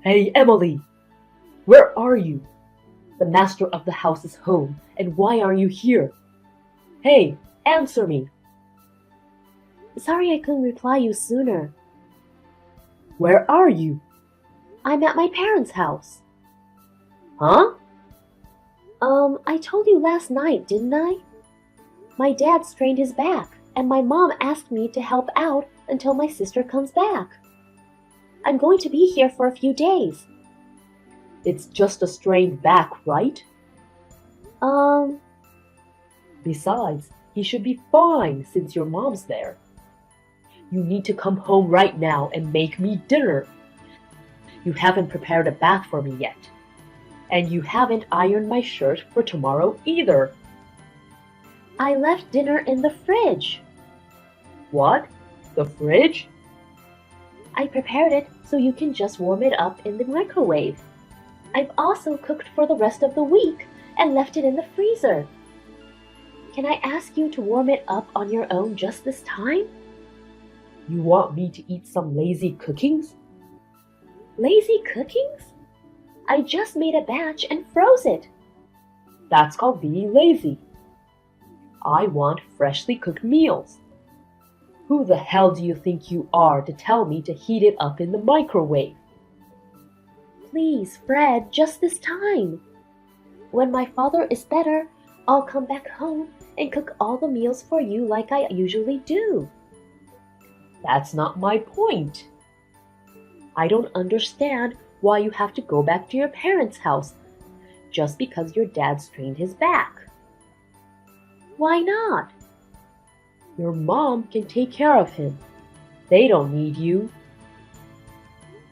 Hey, Emily! Where are you? The master of the house is home, and why are you here? Hey, answer me! Sorry I couldn't reply you sooner. Where are you? I'm at my parents' house. Huh? I told you last night, didn't I? My dad strained his back, and my mom asked me to help out until my sister comes back. I'm going to be here for a few days. It's just a strained back, right? Besides, he should be fine since your mom's there. You need to come home right now and make me dinner. You haven't prepared a bath for me yet. And you haven't ironed my shirt for tomorrow either. I left dinner in the fridge. What? The fridge? I prepared it so you can just warm it up in the microwave. I've also cooked for the rest of the week and left it in the freezer. Can I ask you to warm it up on your own just this time? You want me to eat some lazy cookings? Lazy cookings? I just made a batch and froze it. That's called being lazy. I want freshly cooked meals. Who the hell do you think you are to tell me to heat it up in the microwave? Please, Fred, just this time. When my father is better, I'll come back home and cook all the meals for you like I usually do. That's not my point. I don't understand why you have to go back to your parents' house just because your dad strained his back. Why not? Your mom can take care of him. They don't need you.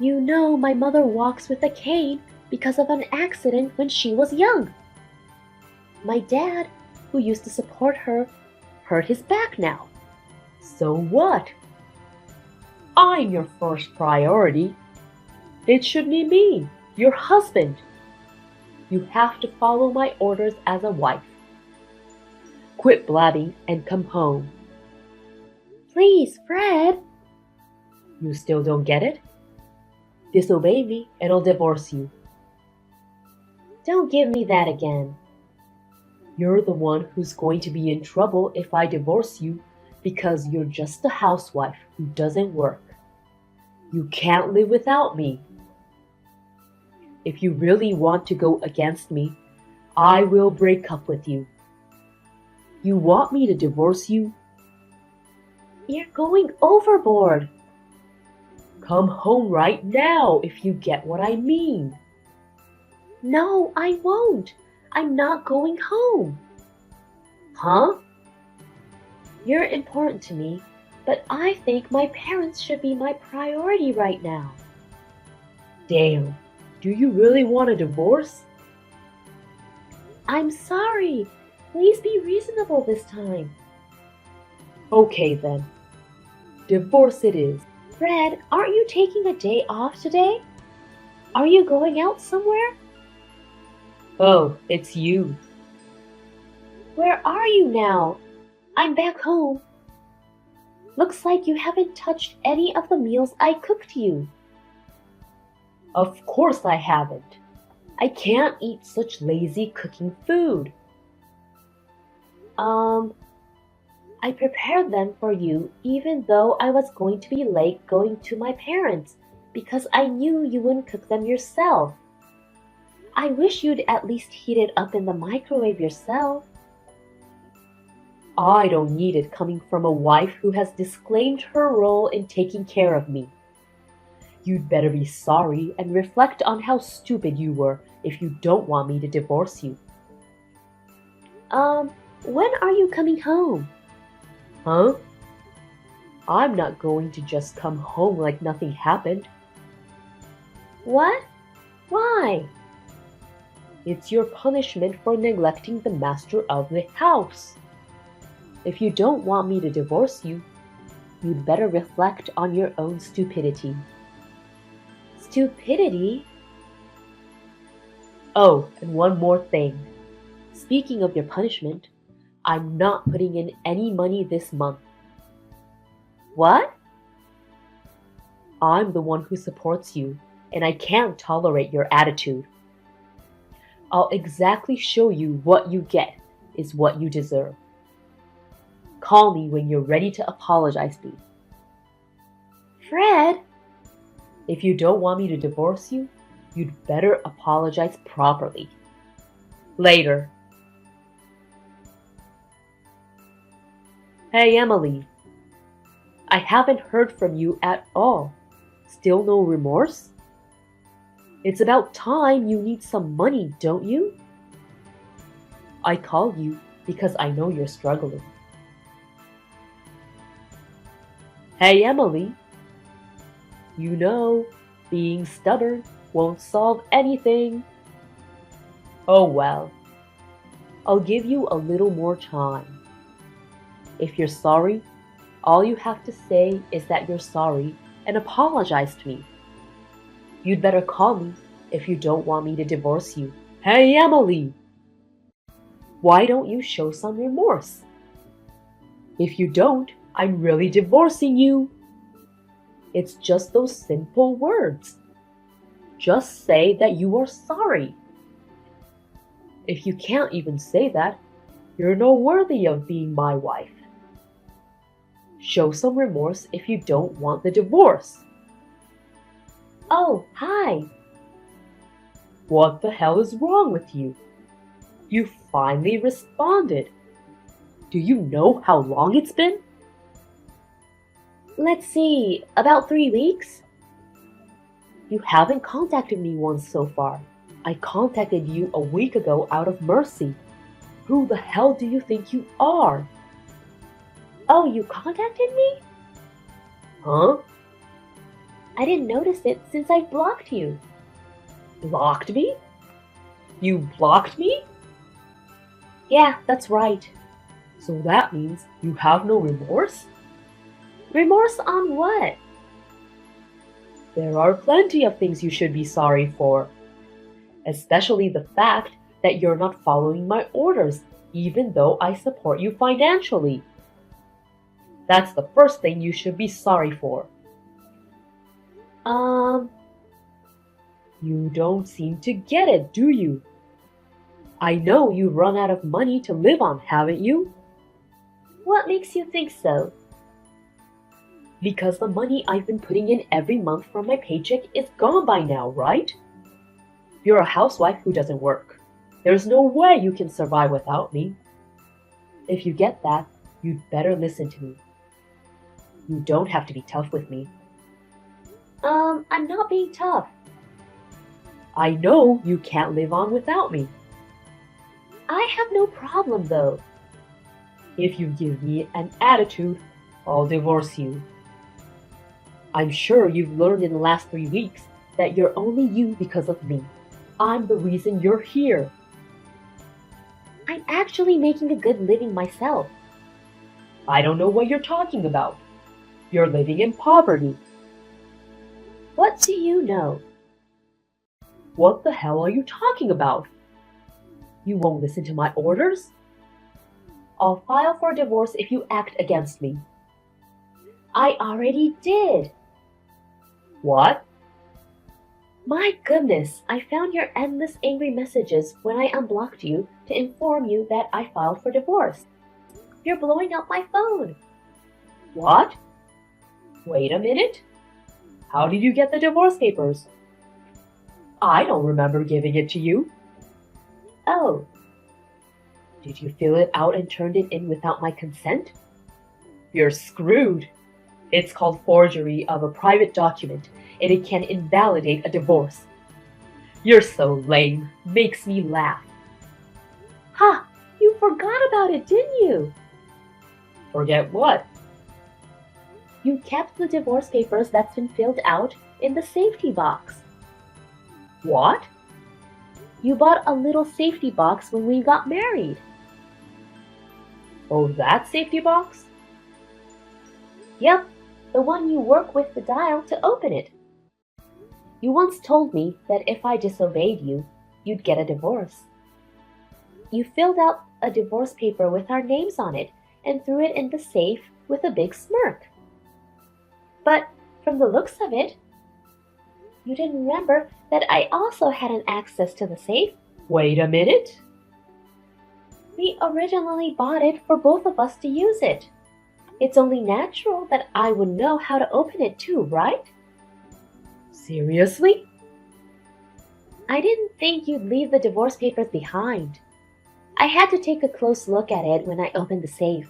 You know my mother walks with a cane because of an accident when she was young. My dad, who used to support her, hurt his back now. So what? I'm your first priority. It should be me, your husband. You have to follow my orders as a wife. Quit blabbing and come home. Please, Fred. You still don't get it? Disobey me and I'll divorce you. Don't give me that again. You're the one who's going to be in trouble if I divorce you because you're just a housewife who doesn't work. You can't live without me. If you really want to go against me, I will break up with you. You want me to divorce you? You're going overboard. Come home right now if you get what I mean. No, I won't. I'm not going home. Huh? You're important to me, but I think my parents should be my priority right now. Damn, do you really want a divorce? I'm sorry. Please be reasonable this time. Okay then. Divorce it is. Fred, aren't you taking a day off today? Are you going out somewhere? Oh, it's you. Where are you now? I'm back home. Looks like you haven't touched any of the meals I cooked you. Of course I haven't. I can't eat such lazy cooking food. I prepared them for you even though I was going to be late going to my parents because I knew you wouldn't cook them yourself. I wish you'd at least heat it up in the microwave yourself. I don't need it coming from a wife who has disclaimed her role in taking care of me. You'd better be sorry and reflect on how stupid you were if you don't want me to divorce you. When are you coming home? Huh? I'm not going to just come home like nothing happened. What? Why? It's your punishment for neglecting the master of the house. If you don't want me to divorce you, you'd better reflect on your own stupidity. Stupidity? Oh, and one more thing. Speaking of your punishment, I'm not putting in any money this month. What? I'm the one who supports you, and I can't tolerate your attitude. I'll exactly show you what you get is what you deserve. Call me when you're ready to apologize to me. Fred! If you don't want me to divorce you, you'd better apologize properly. Later. Hey, Emily. I haven't heard from you at all. Still no remorse? It's about time you need some money, don't you? I called you because I know you're struggling. Hey, Emily. You know, being stubborn won't solve anything. Oh well. I'll give you a little more time. If you're sorry, all you have to say is that you're sorry and apologize to me. You'd better call me if you don't want me to divorce you. Hey, Emily! Why don't you show some remorse? If you don't, I'm really divorcing you. It's just those simple words. Just say that you are sorry. If you can't even say that, you're not worthy of being my wife. Show some remorse if you don't want the divorce. Oh, hi. What the hell is wrong with you? You finally responded. Do you know how long it's been? Let's see, about 3 weeks? You haven't contacted me once so far. I contacted you a week ago out of mercy. Who the hell do you think you are? Oh, you contacted me? Huh? I didn't notice it since I blocked you. Blocked me? You blocked me? Yeah, that's right. So that means you have no remorse? Remorse on what? There are plenty of things you should be sorry for. Especially the fact that you're not following my orders, even though I support you financially. That's the first thing you should be sorry for. You don't seem to get it, do you? I know you've run out of money to live on, haven't you? What makes you think so? Because the money I've been putting in every month from my paycheck is gone by now, right? You're a housewife who doesn't work. There's no way you can survive without me. If you get that, you'd better listen to me. You don't have to be tough with me. I'm not being tough. I know you can't live on without me. I have no problem though. If you give me an attitude, I'll divorce you. I'm sure you've learned in the last 3 weeks that you're only you because of me. I'm the reason you're here. I'm actually making a good living myself. I don't know what you're talking about. You're living in poverty. What do you know? What the hell are you talking about? You won't listen to my orders? I'll file for divorce if you act against me. I already did. What? My goodness, I found your endless angry messages when I unblocked you to inform you that I filed for divorce. You're blowing up my phone. What? Wait a minute. How did you get the divorce papers? I don't remember giving it to you. Oh. Did you fill it out and turned it in without my consent? You're screwed. It's called forgery of a private document, and it can invalidate a divorce. You're so lame. Makes me laugh. Ha! You forgot about it, didn't you? Forget what? You kept the divorce papers that's been filled out in the safety box. What? You bought a little safety box when we got married. Oh, that safety box? Yep, the one you work with the dial to open it. You once told me that if I disobeyed you, you'd get a divorce. You filled out a divorce paper with our names on it and threw it in the safe with a big smirk. But from the looks of it, You didn't remember that I also had an access to the safe? Wait a minute. We originally bought it for both of us to use it. It's only natural that I would know how to open it too, right? Seriously? I didn't think you'd leave the divorce papers behind. I had to take a close look at it when I opened the safe.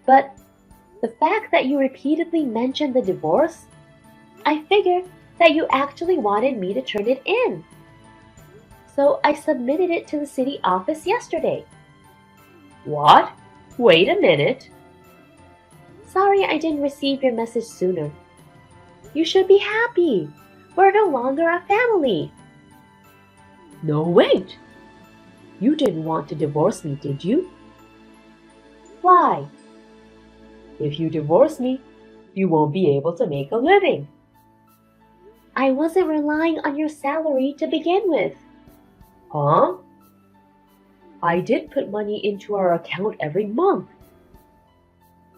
But the fact that you repeatedly mentioned the divorce, I figured that you actually wanted me to turn it in. So I submitted it to the city office yesterday. What? Wait a minute. Sorry I didn't receive your message sooner. You should be happy. We're no longer a family. No, wait. You didn't want to divorce me, did you? Why? If you divorce me, you won't be able to make a living. I wasn't relying on your salary to begin with. Huh? I did put money into our account every month.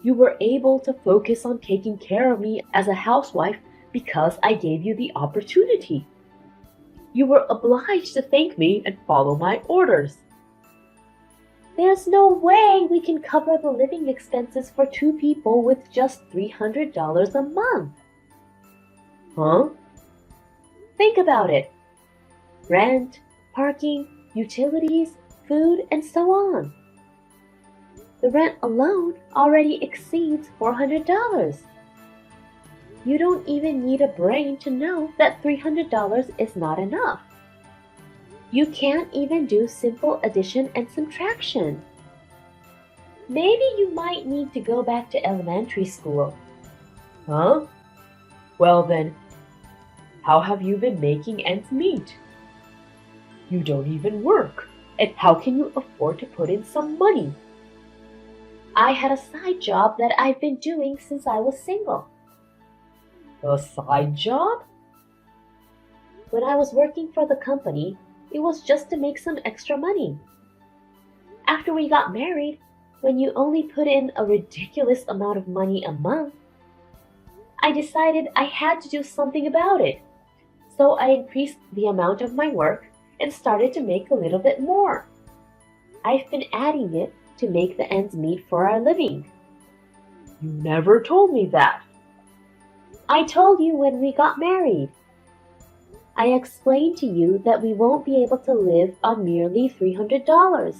You were able to focus on taking care of me as a housewife because I gave you the opportunity. You were obliged to thank me and follow my orders. There's no way we can cover the living expenses for two people with just $300 a month. Huh? Think about it. Rent, parking, utilities, food, and so on. The rent alone already exceeds $400. You don't even need a brain to know that $300 is not enough. You can't even do simple addition and subtraction. Maybe you might need to go back to elementary school. Huh? Well then, how have you been making ends meet? You don't even work, and how can you afford to put in some money? I had a side job that I've been doing since I was single. A side job? When I was working for the company, it was just to make some extra money. After we got married, when you only put in a ridiculous amount of money a month, I decided I had to do something about it. So I increased the amount of my work and started to make a little bit more. I've been adding it to make the ends meet for our living. You never told me that. I told you when we got married. I explained to you that we won't be able to live on merely $300.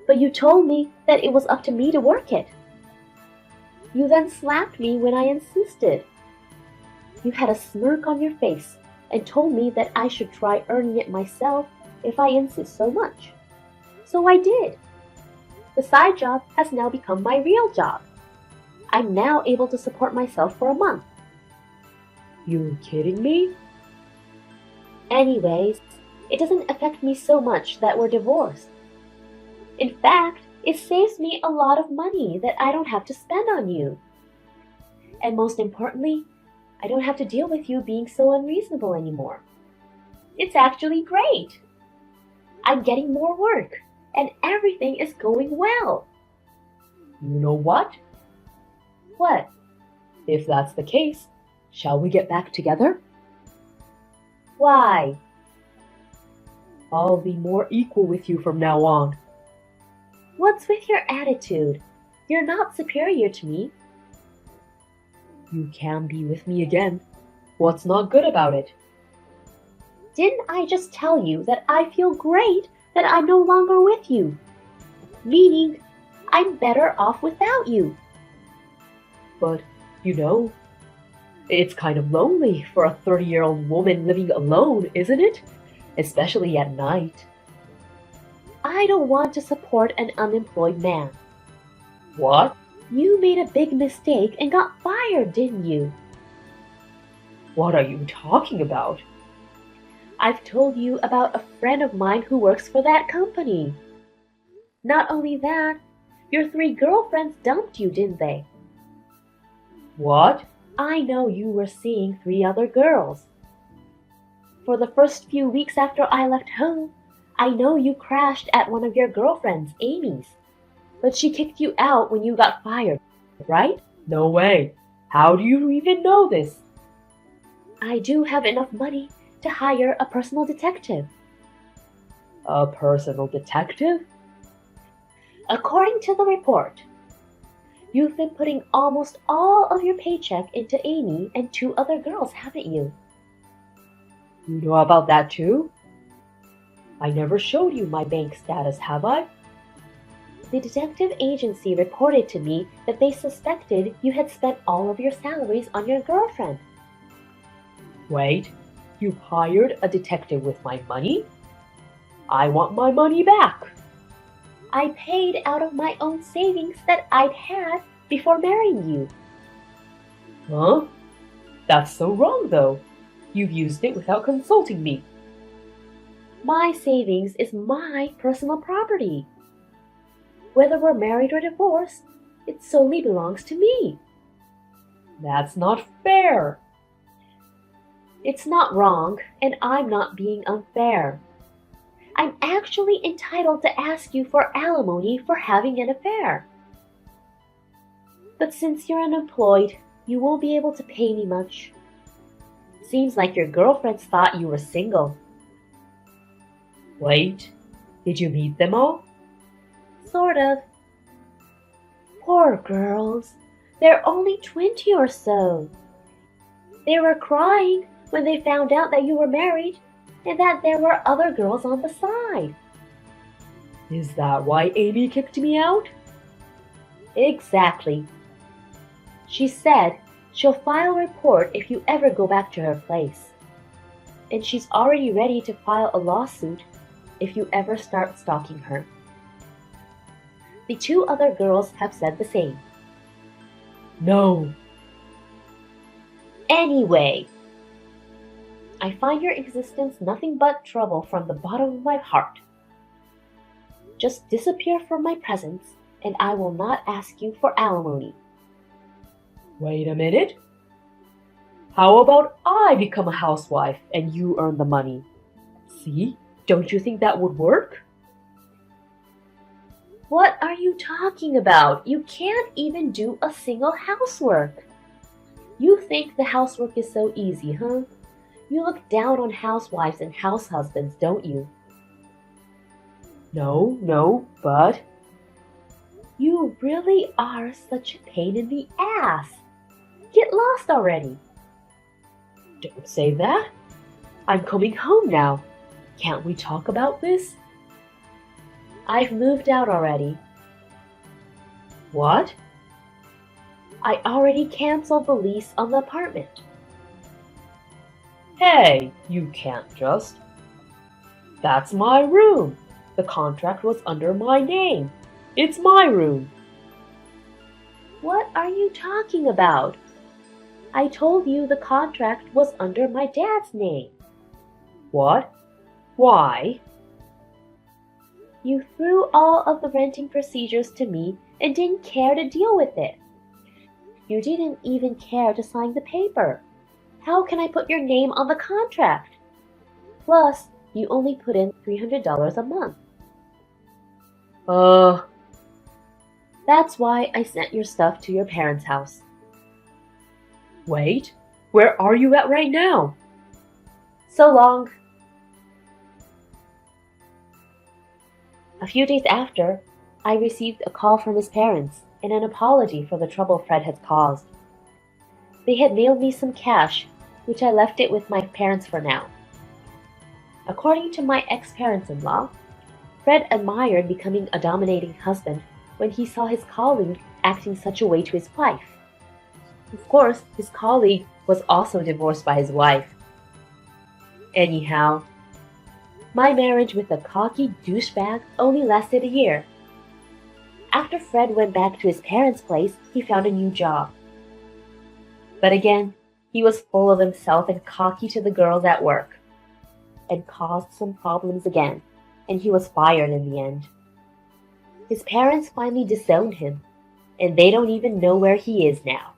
But you told me that it was up to me to work it. You then slapped me when I insisted. You had a smirk on your face and told me that I should try earning it myself if I insist so much. So I did. The side job has now become my real job. I'm now able to support myself for a month. You're kidding me? Anyways, it doesn't affect me so much that we're divorced. In fact, it saves me a lot of money that I don't have to spend on you. And most importantly, I don't have to deal with you being so unreasonable anymore. It's actually great. I'm getting more work, and everything is going well. You know what? What? If that's the case, shall we get back together? Why? I'll be more equal with you from now on. What's with your attitude? You're not superior to me. You can be with me again. What's not good about it? Didn't I just tell you that I feel great that I'm no longer with you? Meaning, I'm better off without you. But, it's kind of lonely for a 30-year-old woman living alone, isn't it? Especially at night. I don't want to support an unemployed man. What? You made a big mistake and got fired, didn't you? What are you talking about? I've told you about a friend of mine who works for that company. Not only that, your 3 girlfriends dumped you, didn't they? What? I know you were seeing 3 other girls. For the first few weeks after I left home, I know you crashed at one of your girlfriends, Amy's. But she kicked you out when you got fired, right? No way. How do you even know this? I do have enough money to hire a personal detective. A personal detective? According to the report, you've been putting almost all of your paycheck into Amy and 2 other girls, haven't you? You know about that too? I never showed you my bank status, have I? The detective agency reported to me that they suspected you had spent all of your salaries on your girlfriend. Wait, you hired a detective with my money? I want my money back. I paid out of my own savings that I'd had before marrying you. Huh? That's so wrong, though. You've used it without consulting me. My savings is my personal property. Whether we're married or divorced, it solely belongs to me. That's not fair. It's not wrong, and I'm not being unfair. I'm actually entitled to ask you for alimony for having an affair. But since you're unemployed, you won't be able to pay me much. Seems like your girlfriends thought you were single. Wait, did you meet them all? Sort of. Poor girls. They're only 20 or so. They were crying when they found out that you were married and that there were other girls on the side. Is that why Amy kicked me out? Exactly. She said she'll file a report if you ever go back to her place. And she's already ready to file a lawsuit if you ever start stalking her. The 2 other girls have said the same. No. Anyway, I find your existence nothing but trouble from the bottom of my heart. Just disappear from my presence, and I will not ask you for alimony. Wait a minute. How about I become a housewife and you earn the money? See, don't you think that would work? What are you talking about? You can't even do a single housework. You think the housework is so easy, huh? You look down on housewives and house husbands, don't you? No, but... You really are such a pain in the ass. Get lost already. Don't say that. I'm coming home now. Can't we talk about this? I've moved out already. What? I already canceled the lease on the apartment. Hey, you can't just. That's my room. The contract was under my name. It's my room. What are you talking about? I told you the contract was under my dad's name. What? Why? You threw all of the renting procedures to me and didn't care to deal with it. You didn't even care to sign the paper. How can I put your name on the contract? Plus, you only put in $300 a month. That's why I sent your stuff to your parents' house. Wait, where are you at right now? So long. A few days after, I received a call from his parents and an apology for the trouble Fred had caused. They had mailed me some cash, which I left it with my parents for now. According to my ex-parents-in-law, Fred admired becoming a dominating husband when he saw his colleague acting such a way to his wife. Of course, his colleague was also divorced by his wife. Anyhow, my marriage with a cocky douchebag only lasted a year. After Fred went back to his parents' place, he found a new job. But again, he was full of himself and cocky to the girls at work, and caused some problems again, and he was fired in the end. His parents finally disowned him, and they don't even know where he is now.